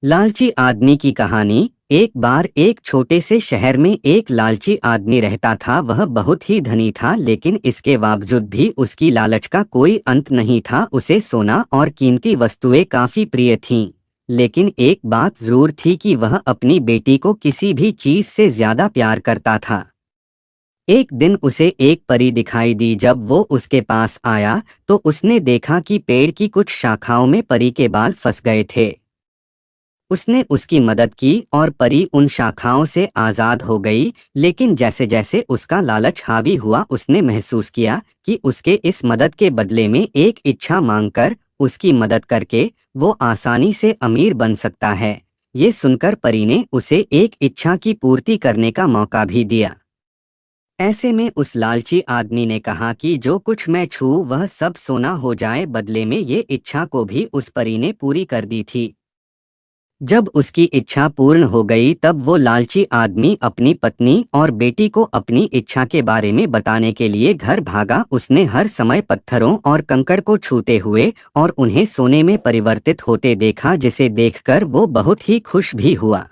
लालची आदमी की कहानी। एक बार एक छोटे से शहर में एक लालची आदमी रहता था। वह बहुत ही धनी था, लेकिन इसके बावजूद भी उसकी लालच का कोई अंत नहीं था। उसे सोना और कीमती वस्तुएं काफी प्रिय थीं, लेकिन एक बात जरूर थी कि वह अपनी बेटी को किसी भी चीज से ज्यादा प्यार करता था। एक दिन उसे एक परी दिखाई दी। जब वो उसके पास आया तो उसने देखा कि पेड़ की कुछ शाखाओं में परी के बाल फंस गए थे। उसने उसकी मदद की और परी उन शाखाओं से आज़ाद हो गई। लेकिन जैसे जैसे उसका लालच हावी हुआ, उसने महसूस किया कि उसके इस मदद के बदले में एक इच्छा मांगकर, उसकी मदद करके, वो आसानी से अमीर बन सकता है। ये सुनकर परी ने उसे एक इच्छा की पूर्ति करने का मौका भी दिया। ऐसे में उस लालची आदमी ने कहा कि जो कुछ मैं छूऊं वह सब सोना हो जाए। बदले में ये इच्छा को भी उस परी ने पूरी कर दी थी। जब उसकी इच्छा पूर्ण हो गई तब वो लालची आदमी अपनी पत्नी और बेटी को अपनी इच्छा के बारे में बताने के लिए घर भागा। उसने हर समय पत्थरों और कंकड़ को छूते हुए और उन्हें सोने में परिवर्तित होते देखा, जिसे देखकर वो बहुत ही खुश भी हुआ।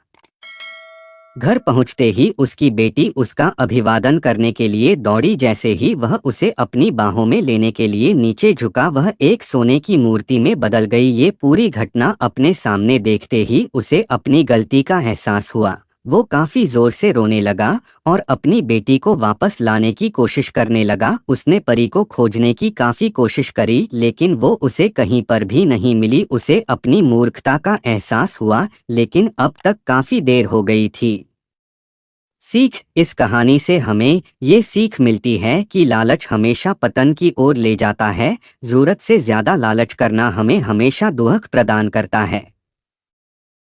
घर पहुंचते ही उसकी बेटी उसका अभिवादन करने के लिए दौड़ी। जैसे ही वह उसे अपनी बाहों में लेने के लिए नीचे झुका, वह एक सोने की मूर्ति में बदल गई। ये पूरी घटना अपने सामने देखते ही उसे अपनी गलती का एहसास हुआ। वो काफी जोर से रोने लगा और अपनी बेटी को वापस लाने की कोशिश करने लगा। उसने परी को खोजने की काफी कोशिश करी, लेकिन वो उसे कहीं पर भी नहीं मिली। उसे अपनी मूर्खता का एहसास हुआ, लेकिन अब तक काफी देर हो गई थी। सीख। इस कहानी से हमें ये सीख मिलती है कि लालच हमेशा पतन की ओर ले जाता है। जरूरत से ज्यादा लालच करना हमें हमेशा दुख प्रदान करता है।